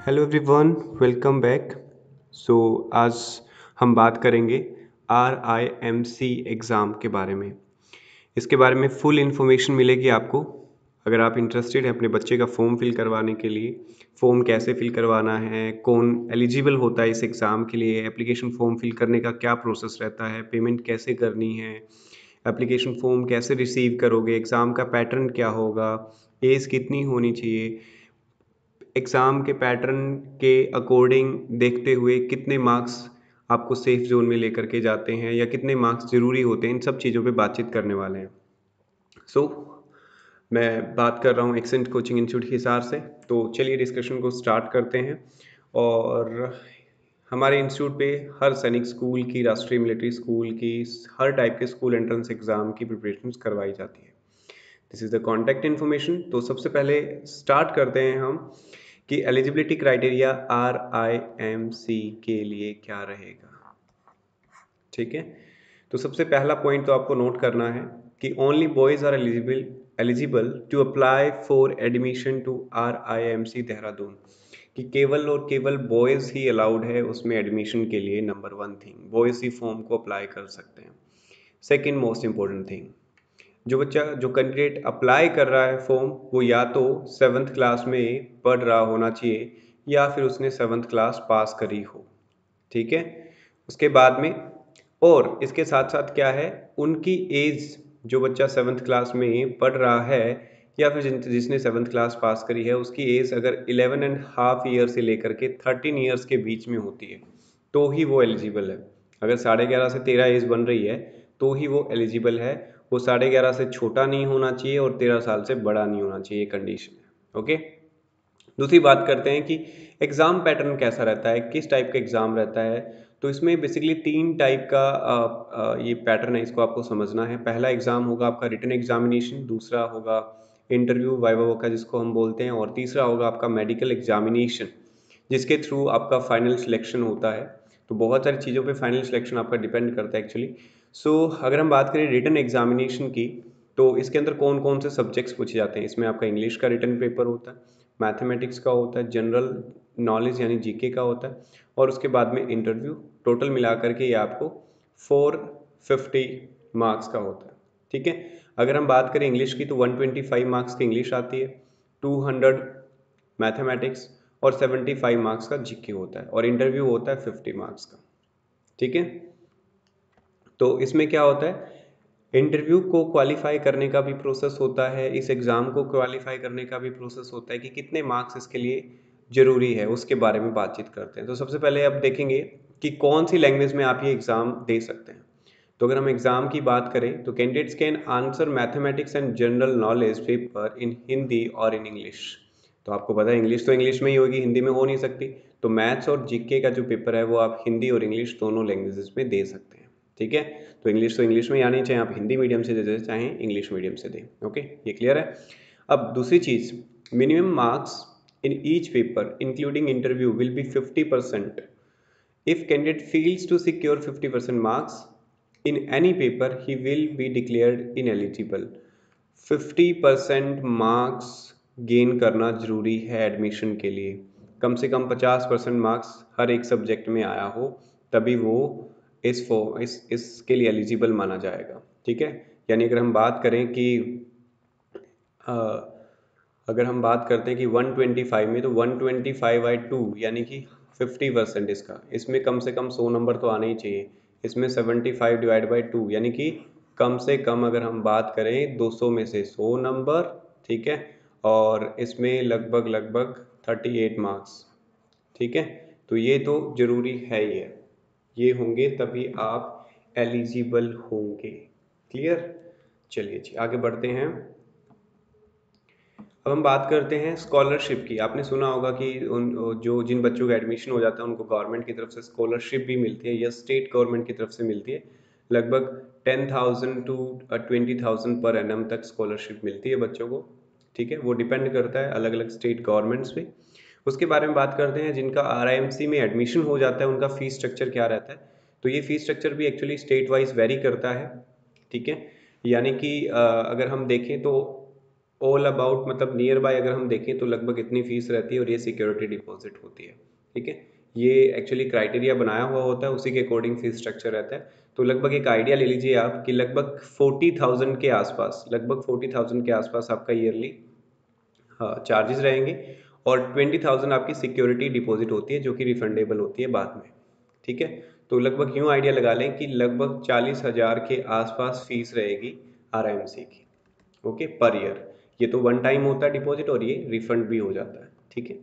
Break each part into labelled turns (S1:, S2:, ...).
S1: Hello everyone, welcome back. So आज हम बात करेंगे RIMC एग्ज़ाम के बारे में। इसके बारे में फुल इन्फॉर्मेशन मिलेगी आपको। अगर आप इंटरेस्टेड हैं अपने बच्चे का फॉर्म फिल करवाने के लिए, फॉर्म कैसे फिल करवाना है, कौन एलिजिबल होता है इस एग्ज़ाम के लिए, एप्लीकेशन फॉर्म फिल करने का क्या प्रोसेस रहता है, पेमेंट कैसे करनी है, एप्लीकेशन फॉर्म कैसे रिसीव करोगे, एग्ज़ाम का पैटर्न क्या होगा, एज कितनी होनी चाहिए, एग्ज़ाम के पैटर्न के अकॉर्डिंग देखते हुए कितने मार्क्स आपको सेफ जोन में लेकर के जाते हैं या कितने मार्क्स ज़रूरी होते हैं, इन सब चीज़ों पे बातचीत करने वाले हैं। सो मैं बात कर रहा हूँ एक्सेंट कोचिंग इंस्टीट्यूट के हिसाब से। तो चलिए डिस्कशन को स्टार्ट करते हैं। और हमारे इंस्टीट्यूट पे हर सैनिक स्कूल की, राष्ट्रीय मिलिट्री स्कूल की, हर टाइप के स्कूल एंट्रेंस एग्ज़ाम की प्रिपरेशन करवाई जाती है। This is the contact information. तो सबसे पहले स्टार्ट करते हैं हम कि एलिजिबिलिटी क्राइटेरिया RIMC के लिए क्या रहेगा। ठीक है, तो सबसे पहला पॉइंट तो आपको नोट करना है कि only boys are eligible to apply for admission to RIMC Dehradun. कि केवल और केवल बॉयज़ ही अलाउड है उसमें एडमिशन के लिए। नंबर वन थिंग, बॉयज़ ही फॉर्म को अप्लाई कर सकते हैं। सेकेंड मोस्ट इम्पोर्टेंट थिंग, जो कैंडिडेट अप्लाई कर रहा है फॉर्म, वो या तो 7th क्लास में पढ़ रहा होना चाहिए या फिर उसने 7th क्लास पास करी हो। ठीक है, उसके बाद में और इसके साथ साथ क्या है, उनकी एज, जो बच्चा 7th क्लास में पढ़ रहा है या फिर जिसने 7th क्लास पास करी है, उसकी एज अगर 11.5 ईयर से लेकर के 13 ईयर्स के बीच में होती है तो ही वो एलिजिबल है। अगर 11.5 से 13 एज बन रही है तो ही वो एलिजिबल है। वो 11.5 से छोटा नहीं होना चाहिए और 13 साल से बड़ा नहीं होना चाहिए, कंडीशन है। ओके, दूसरी बात करते हैं कि एग्ज़ाम पैटर्न कैसा रहता है, किस टाइप का एग्ज़ाम रहता है। तो इसमें बेसिकली 3 टाइप का ये पैटर्न है, इसको आपको समझना है। पहला एग्ज़ाम होगा आपका रिटन एग्जामिनेशन, दूसरा होगा इंटरव्यू वाइवा वोका जिसको हम बोलते हैं, और तीसरा होगा आपका मेडिकल एग्जामिनेशन जिसके थ्रू आपका फाइनल सिलेक्शन होता है। तो बहुत सारी चीज़ों पे फाइनल सिलेक्शन आपका डिपेंड करता है एक्चुअली। सो अगर हम बात करें रिटन एग्जामिनेशन की, तो इसके अंदर कौन कौन से सब्जेक्ट्स पूछे जाते हैं। इसमें आपका इंग्लिश का रिटन पेपर होता है, मैथमेटिक्स का होता है, जनरल नॉलेज यानी जीके का होता है, और उसके बाद में इंटरव्यू। टोटल मिला करके ये आपको 450 मार्क्स का होता है। ठीक है, अगर हम बात करें इंग्लिश की तो 125 मार्क्स की इंग्लिश आती है, 200 मैथमेटिक्स और 75 मार्क्स का जीके होता है, और इंटरव्यू होता है 50 मार्क्स का। ठीक है, तो इसमें क्या होता है, इंटरव्यू को क्वालिफाई करने का भी प्रोसेस होता है, इस एग्ज़ाम को क्वालिफाई करने का भी प्रोसेस होता है कि कितने मार्क्स इसके लिए ज़रूरी है, उसके बारे में बातचीत करते हैं। तो सबसे पहले अब देखेंगे कि कौन सी लैंग्वेज में आप ये एग्ज़ाम दे सकते हैं। तो अगर हम एग्ज़ाम की बात करें तो candidates can answer mathematics and general knowledge paper in Hindi और इन इंग्लिश। तो आपको पता है इंग्लिश तो इंग्लिश में ही होगी, हिंदी में हो नहीं सकती। तो मैथ्स और जीके का जो पेपर है वो आप हिंदी और इंग्लिश दोनों लैंग्वेजेस में दे सकते हैं। ठीक है, तो इंग्लिश तो इंग्लिश में ही आनी चाहिए, आप हिंदी मीडियम से दे चाहें इंग्लिश मीडियम से दें। ओके, ये क्लियर है। अब दूसरी चीज़, minimum marks in each paper including interview will be 50%। If candidate fails to secure 50% marks in any paper, he will be declared ineligible. 50% marks gain करना जरूरी है एडमिशन के लिए। कम से कम 50% मार्क्स हर एक सब्जेक्ट में आया हो, तभी वो इसके लिए एलिजिबल माना जाएगा। ठीक है, यानी अगर हम बात करें कि अ, अगर हम बात करते हैं कि 125 में, तो 125/2 यानी कि 50% इसमें कम से कम 100 नंबर तो आने ही चाहिए। इसमें 75/2 यानी कि कम से कम अगर हम बात करें 200 में से 100 नंबर। ठीक है, और इसमें लगभग लगभग 38 मार्क्स। ठीक है, तो ये तो ज़रूरी है ही है, ये होंगे तभी आप एलिजिबल होंगे। क्लियर, चलिए जी आगे बढ़ते हैं। अब हम बात करते हैं स्कॉलरशिप की। आपने सुना होगा कि जिन बच्चों का एडमिशन हो जाता है उनको गवर्नमेंट की तरफ से स्कॉलरशिप भी मिलती है या स्टेट गवर्नमेंट की तरफ से मिलती है। लगभग 10,000 टू 20,000 पर एनम तक स्कॉलरशिप मिलती है बच्चों को। ठीक है, वो डिपेंड करता है अलग अलग स्टेट गवर्नमेंट्स पे। उसके बारे में बात करते हैं, जिनका RIMC में एडमिशन हो जाता है उनका फ़ीस स्ट्रक्चर क्या रहता है। तो ये फ़ीस स्ट्रक्चर भी एक्चुअली स्टेट वाइज वेरी करता है। ठीक है, यानी कि अगर हम देखें तो ऑल अबाउट मतलब नियर बाय अगर हम देखें तो लगभग इतनी फीस रहती है और ये सिक्योरिटी डिपॉजिट होती है। ठीक है, ये एक्चुअली क्राइटेरिया बनाया हुआ होता है, उसी के अकॉर्डिंग फीस स्ट्रक्चर रहता है। तो लगभग एक आइडिया ले लीजिए आप कि लगभग 40,000 के आसपास, लगभग 40,000 के आसपास आपका ईयरली चार्जेस रहेंगे और 20,000 आपकी सिक्योरिटी डिपॉजिट होती है जो कि रिफंडेबल होती है बाद में। ठीक है, तो लगभग यूँ आइडिया लगा लें कि लगभग 40,000 के आसपास फीस रहेगी RIMC की। Okay, per year. ये तो वन टाइम होता है डिपॉजिट और ये रिफंड भी हो जाता है। ठीक है,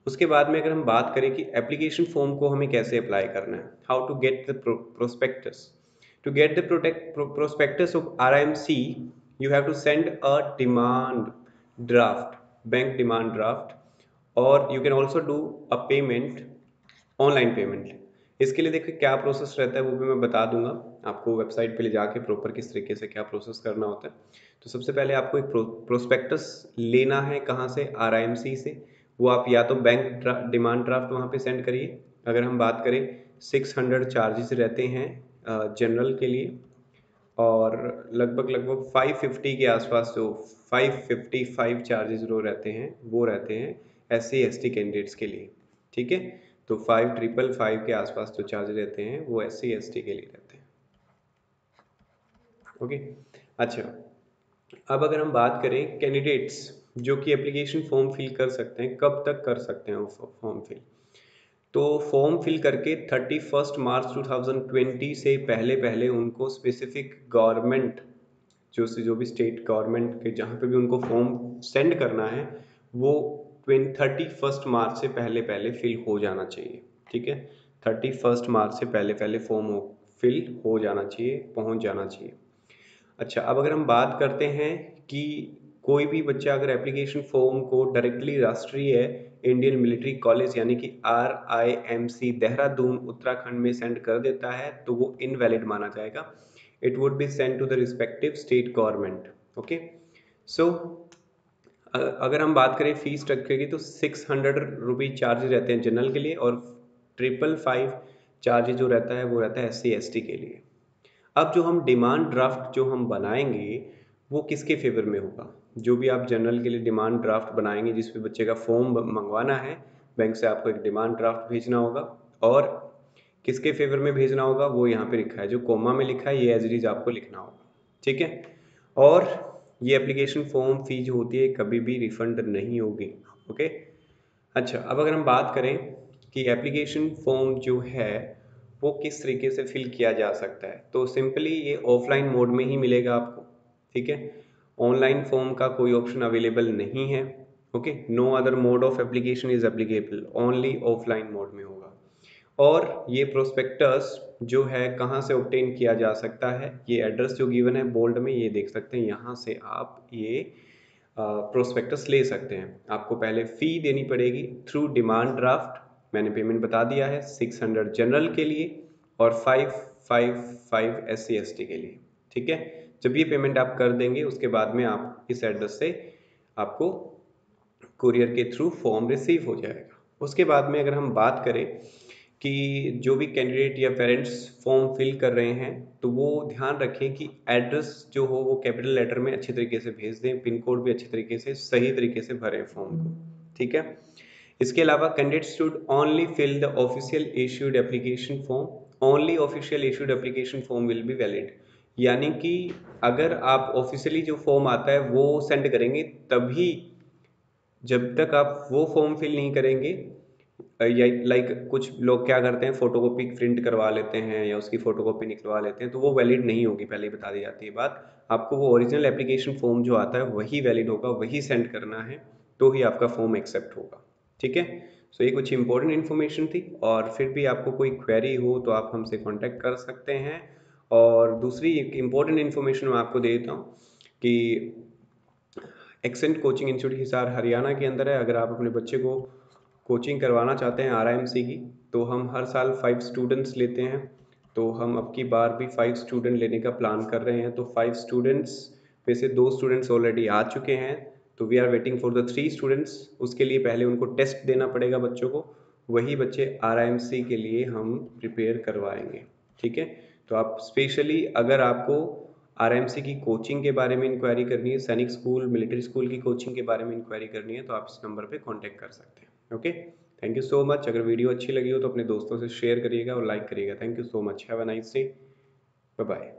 S1: उसके बाद में अगर हम बात करें कि एप्लीकेशन फॉर्म को हमें कैसे अप्लाई करना है, how to get the prospectus. To get the prospectus of RIMC you have to send a demand draft, bank demand draft, और you can also do a payment, online payment. इसके लिए देखिए क्या प्रोसेस रहता है वो भी मैं बता दूंगा आपको, वेबसाइट पे ले जाके प्रॉपर किस तरीके से क्या प्रोसेस करना होता है। तो सबसे पहले आपको एक प्रोस्पेक्टस लेना है, कहाँ से, RIMC से। वो आप या तो बैंक डिमांड ड्राफ्ट वहाँ पे सेंड करिए। अगर हम बात करें 600 चार्जेस रहते हैं जनरल के लिए, और लगभग 550 के आसपास, जो 555 चार्जेस जो रहते हैं वो रहते हैं SC ST कैंडिडेट्स के लिए। ठीक है, तो 5,555 के आसपास जो चार्ज रहते हैं वो SC ST के लिए रहते हैं। ओके, अच्छा, अब अगर हम बात करें कैंडिडेट्स जो कि एप्लीकेशन फॉर्म फिल कर सकते हैं, कब तक कर सकते हैं वो फॉर्म फिल, तो फॉर्म फिल करके 31 मार्च 2020 से पहले पहले उनको स्पेसिफिक गवर्नमेंट, जो भी स्टेट गवर्नमेंट के जहाँ पे भी उनको फॉर्म सेंड करना है वो 31 मार्च से पहले पहले फिल हो जाना चाहिए। ठीक है, 31 मार्च से पहले पहले फॉर्म फिल हो जाना चाहिए, पहुँच जाना चाहिए। अच्छा, अब अगर हम बात करते हैं कि कोई भी बच्चा अगर एप्लीकेशन फॉर्म को डायरेक्टली राष्ट्रीय इंडियन मिलिट्री कॉलेज यानी कि RIMC देहरादून उत्तराखंड में सेंड कर देता है तो वो इनवैलिड माना जाएगा। It would be send to the respective state government. Okay, so अगर हम बात करें फीस स्ट्रक्चर की तो 600 रुपी चार्ज रहते हैं जनरल के लिए और 555 चार्ज जो रहता है वो रहता है SC ST के लिए। अब जो हम डिमांड ड्राफ्ट जो हम बनाएंगे वो किसके फेवर में होगा, जो भी आप जनरल के लिए डिमांड ड्राफ्ट बनाएंगे जिस पे बच्चे का फॉर्म मंगवाना है, बैंक से आपको एक डिमांड ड्राफ्ट भेजना होगा और किसके फेवर में भेजना होगा वो यहाँ पे लिखा है, जो कोमा में लिखा है ये एज इट इज आपको लिखना होगा। ठीक है, और ये एप्लीकेशन फॉर्म फी जो होती है कभी भी रिफंड नहीं होगी। ओके, अच्छा, अब अगर हम बात करें कि एप्लीकेशन फॉर्म जो है वो किस तरीके से फिल किया जा सकता है, तो सिंपली ये ऑफलाइन मोड में ही मिलेगा आपको। ठीक है, ऑनलाइन फॉर्म का कोई ऑप्शन अवेलेबल नहीं है। Okay, no other mode of application is applicable, only offline mode में होगा। और ये प्रोस्पेक्टस जो है कहाँ से ऑब्टेन किया जा सकता है, ये एड्रेस जो गिवन है बोल्ड में ये देख सकते हैं, यहाँ से आप ये प्रोस्पेक्टस ले सकते हैं। आपको पहले फ़ी देनी पड़ेगी थ्रू डिमांड ड्राफ्ट, मैंने पेमेंट बता दिया है, 600 जनरल के लिए और 555 SC ST के लिए। ठीक है, जब ये पेमेंट आप कर देंगे उसके बाद में आप इस एड्रेस से आपको कुरियर के थ्रू फॉर्म रिसीव हो जाएगा। उसके बाद में अगर हम बात करें कि जो भी कैंडिडेट या पेरेंट्स फॉर्म फिल कर रहे हैं तो वो ध्यान रखें कि एड्रेस जो हो वो कैपिटल लेटर में अच्छी तरीके से भेज दें, पिन कोड भी अच्छी तरीके से सही तरीके से भरें फॉर्म को। ठीक है, इसके अलावा candidate should only fill the official issued application form, only official issued application form will be valid. यानी कि अगर आप ऑफिशियली जो फॉर्म आता है वो सेंड करेंगे तभी, जब तक आप वो फॉर्म फिल नहीं करेंगे या लाइक कुछ लोग क्या करते हैं फोटोकॉपी प्रिंट करवा लेते हैं या उसकी फोटोकॉपी निकलवा लेते हैं तो वो वैलिड नहीं होगी, पहले ही बता दी जाती है बात। आपको वो ओरिजिनल एप्लीकेशन फॉर्म जो आता है वही वैलिड होगा, वही सेंड करना है, तो ही आपका फॉर्म एक्सेप्ट होगा। ठीक है, सो ये कुछ इंपॉर्टेंट इन्फॉर्मेशन थी और फिर भी आपको कोई क्वेरी हो तो आप हमसे कॉन्टैक्ट कर सकते हैं। और दूसरी एक इम्पॉर्टेंट इन्फॉर्मेशन मैं आपको दे देता हूँ कि accent coaching institute Hisar Haryana के अंदर है। अगर आप अपने बच्चे को कोचिंग करवाना चाहते हैं RIMC की तो हम हर साल 5 स्टूडेंट्स लेते हैं, तो हम अब की बार भी 5 स्टूडेंट लेने का प्लान कर रहे हैं। तो 5 स्टूडेंट्स में से 2 स्टूडेंट्स ऑलरेडी आ चुके हैं, तो we are waiting for the 3 students. उसके लिए पहले उनको टेस्ट देना पड़ेगा बच्चों को, वही बच्चे RIMC के लिए हम प्रिपेयर करवाएंगे। ठीक है, तो आप स्पेशली अगर आपको आरएमसी की कोचिंग के बारे में इंक्वायरी करनी है, सैनिक स्कूल, मिलिट्री स्कूल की कोचिंग के बारे में इंक्वायरी करनी है, तो आप इस नंबर पे कांटेक्ट कर सकते हैं। Okay, thank you so much. अगर वीडियो अच्छी लगी हो तो अपने दोस्तों से शेयर करिएगा और लाइक करिएगा। Thank you so much. Have a nice day. Bye bye.